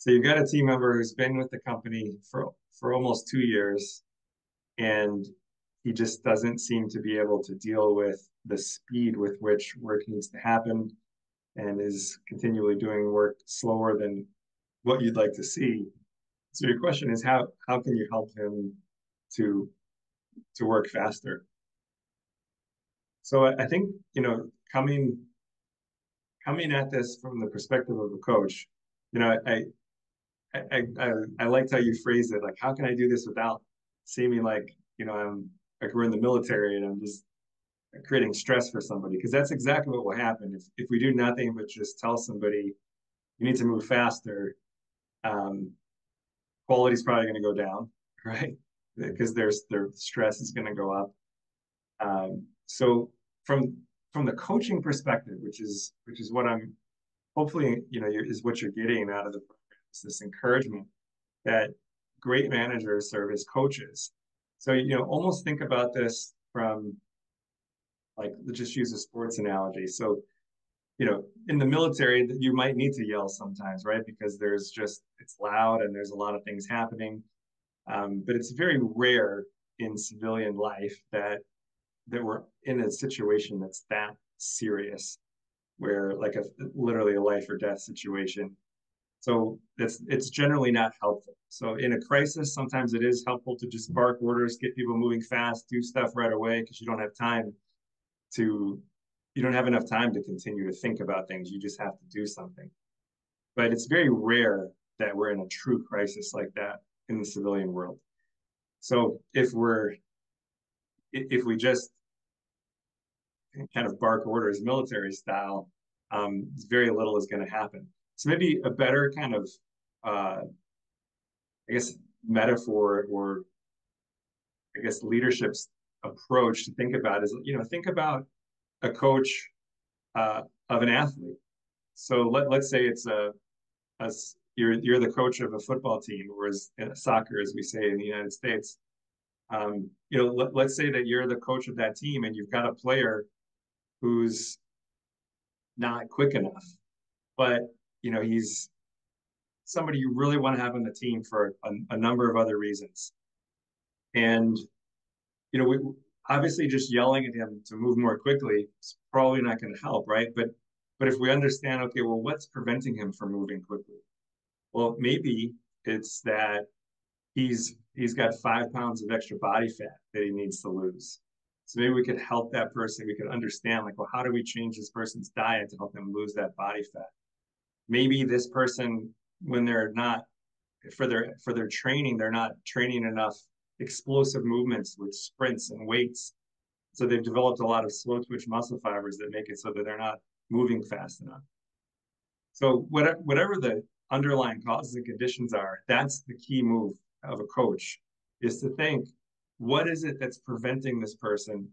So you've got a team member who's been with the company for almost 2 years, and he just doesn't seem to be able to deal with the speed with which work needs to happen and is continually doing work slower than what you'd like to see. So your question is how can you help him to to work faster? So I think, coming at this from the perspective of a coach, you know, I liked how you phrased it, like how can I do this without seeming like, I'm like we're in the military and I'm just creating stress for somebody, because that's exactly what will happen if we do nothing but just tell somebody you need to move faster. um, Quality is probably going to go down, right? Because their stress is going to go up. So from the coaching perspective, which is what I'm hopefully, is what you're getting out of the program, is this encouragement that great managers serve as coaches. So, almost think about this from, like, let's just use a sports analogy. So, in the military, you might need to yell sometimes, right? Because it's loud and there's a lot of things happening. But it's very rare in civilian life that we're in a situation that's that serious, where like literally a life or death situation. So it's generally not helpful. So in a crisis, sometimes it is helpful to just bark orders, get people moving fast, do stuff right away, because to you don't have enough time to continue to think about things. You just have to do something. But it's very rare that we're in a true crisis like that in the civilian world. So if we just kind of bark orders military style, very little is going to happen. So maybe a better kind of, I guess, metaphor, or I guess leadership's approach to think about is, think about a coach of an athlete. So let's say it's a you're the coach of a football team, or as soccer, as we say in the United States. Let's say that you're the coach of that team and you've got a player who's not quick enough, but he's somebody you really want to have on the team for a number of other reasons. And we obviously just yelling at him to move more quickly is probably not going to help, right? But if we understand, okay, well, what's preventing him from moving quickly? Well, maybe it's that he's got 5 pounds of extra body fat that he needs to lose. So maybe we could help that person. We could understand, like, well, how do we change this person's diet to help them lose that body fat? Maybe this person, when they're not for their training, they're not training enough explosive movements with sprints and weights. So they've developed a lot of slow twitch muscle fibers that make it so that they're not moving fast enough. So whatever the underlying causes and conditions are, that's the key move of a coach, is to think, what is it that's preventing this person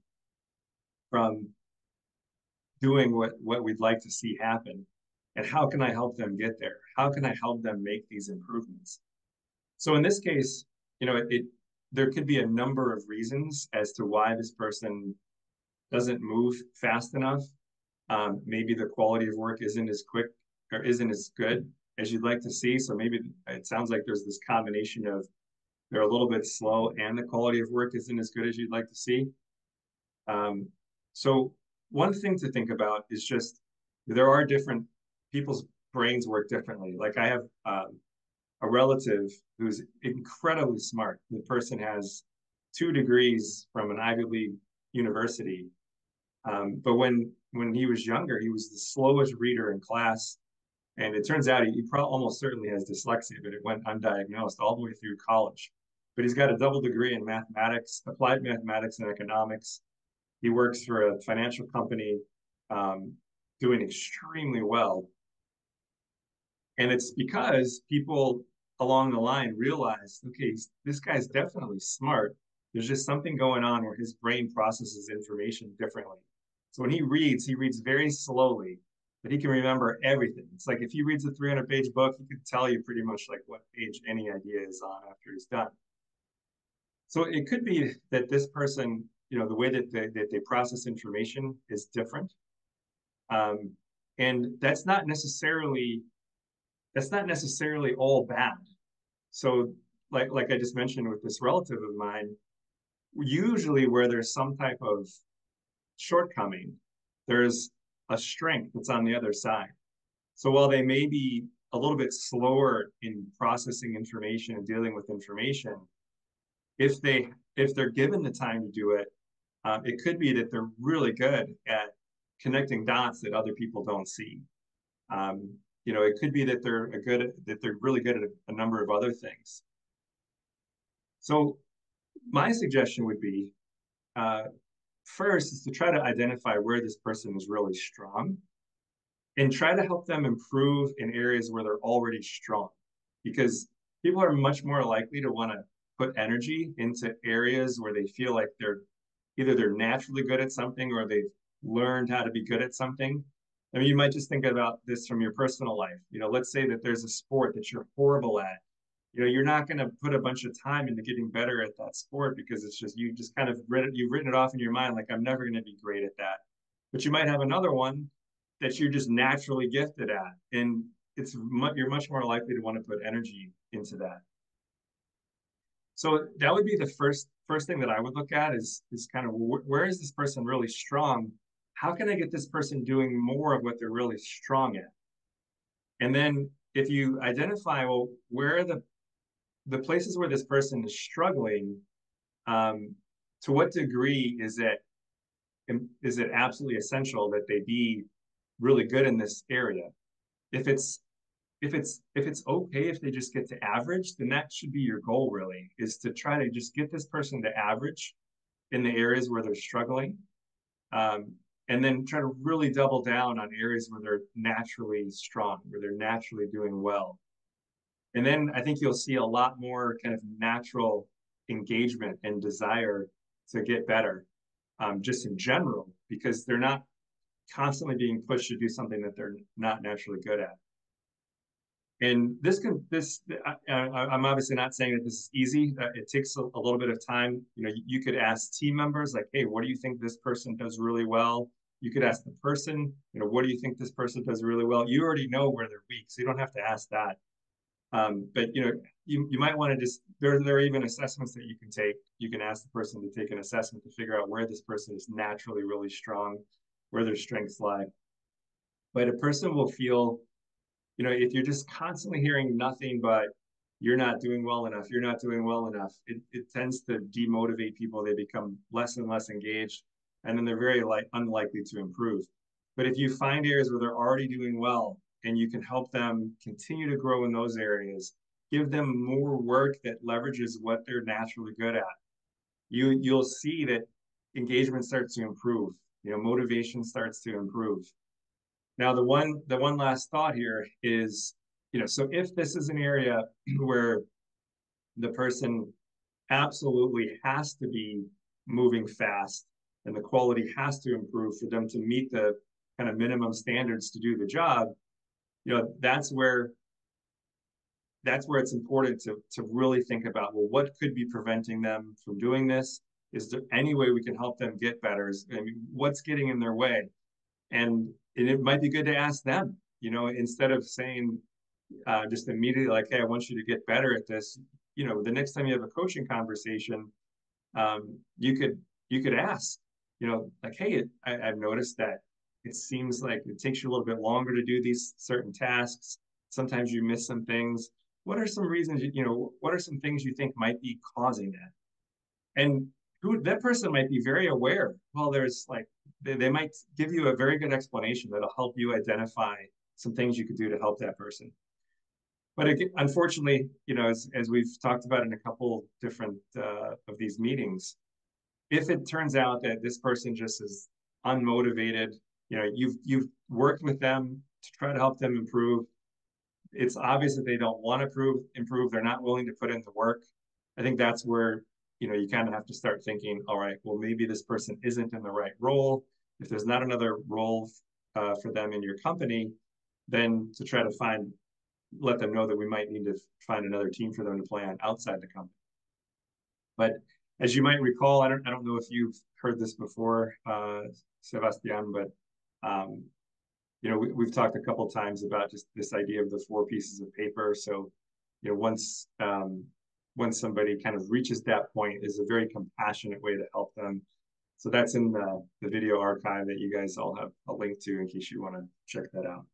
from doing what we'd like to see happen? And how can I help them get there? How can I help them make these improvements? So in this case, there could be a number of reasons as to why this person doesn't move fast enough. Maybe the quality of work isn't as quick or isn't as good as you'd like to see. So maybe it sounds like there's this combination of they're a little bit slow and the quality of work isn't as good as you'd like to see. So one thing to think about is just there are different people's brains work differently. Like I have a relative who's incredibly smart. The person has 2 degrees from an Ivy League university. But when he was younger, he was the slowest reader in class. And it turns out he probably almost certainly has dyslexia, but it went undiagnosed all the way through college. But he's got a double degree in mathematics, applied mathematics and economics. He works for a financial company, um, doing extremely well. And it's because people along the line realized, okay, this guy's definitely smart. There's just something going on where his brain processes information differently. So when he reads very slowly, but he can remember everything. It's like if he reads a 300-page book, he could tell you pretty much like what page any idea is on after he's done. So it could be that this person, the way that they process information is different. And that's not necessarily that's not necessarily all bad. So like I just mentioned with this relative of mine, usually where there's some type of shortcoming, there's a strength that's on the other side. So while they may be a little bit slower in processing information and dealing with information, if they're given the time to do it, it could be that they're really good at connecting dots that other people don't see. It could be that they're really good at a number of other things. So my suggestion would be, uh, first is to try to identify where this person is really strong and try to help them improve in areas where they're already strong, because people are much more likely to want to put energy into areas where they feel like they're naturally good at something or they've learned how to be good at something. I mean, you might just think about this from your personal life. Let's say that there's a sport that you're horrible at. You're not going to put a bunch of time into getting better at that sport because it's just you just kind of you've written it off in your mind like I'm never going to be great at that. But you might have another one that you're just naturally gifted at, and you're much more likely to want to put energy into that. So that would be the first thing that I would look at is kind of where is this person really strong? How can I get this person doing more of what they're really strong at? And then if you identify, well, where are the places where this person is struggling, um, to what degree is it absolutely essential that they be really good in this area? If it's okay if they just get to average, then that should be your goal really, is to try to just get this person to average in the areas where they're struggling. Um, and then try to really double down on areas where they're naturally strong, where they're naturally doing well. And then I think you'll see a lot more kind of natural engagement and desire to get better, just in general, because they're not constantly being pushed to do something that they're not naturally good at. And I'm obviously not saying that this is easy. It takes a little bit of time. You could ask team members like, hey, what do you think this person does really well? You could ask the person, what do you think this person does really well? You already know where they're weak, so you don't have to ask that. But you might want to just there are even assessments that you can take. You can ask the person to take an assessment to figure out where this person is naturally really strong, where their strengths lie. But a person will feel, if you're just constantly hearing nothing but you're not doing well enough, you're not doing well enough, it tends to demotivate people. They become less and less engaged, and then they're very unlikely to improve. But if you find areas where they're already doing well and you can help them continue to grow in those areas, give them more work that leverages what they're naturally good at, you'll see that engagement starts to improve. Motivation starts to improve. Now, the one last thought here is, so if this is an area where the person absolutely has to be moving fast and the quality has to improve for them to meet the kind of minimum standards to do the job, that's where it's important to really think about, well, what could be preventing them from doing this? Is there any way we can help them get better? I mean, what's getting in their way? And it might be good to ask them, instead of saying just immediately like, hey, I want you to get better at this. The next time you have a coaching conversation, you could ask, like, hey, I've noticed that it seems like it takes you a little bit longer to do these certain tasks. Sometimes you miss some things. What are some reasons, what are some things you think might be causing that? And that person might be very aware. Well, there's like, they might give you a very good explanation that'll help you identify some things you could do to help that person. But again, unfortunately, as we've talked about in a couple different of these meetings, if it turns out that this person just is unmotivated, you've worked with them to try to help them improve. It's obvious that they don't want to improve. They're not willing to put in the work. I think that's where, you kind of have to start thinking, all right, well, maybe this person isn't in the right role. If there's not another role for them in your company, then to try to let them know that we might need to find another team for them to play on outside the company. But as you might recall, I don't know if you've heard this before, Sebastian, but we've talked a couple times about just this idea of the four pieces of paper. So, once somebody kind of reaches that point, is a very compassionate way to help them. So that's in the video archive that you guys all have a link to in case you want to check that out.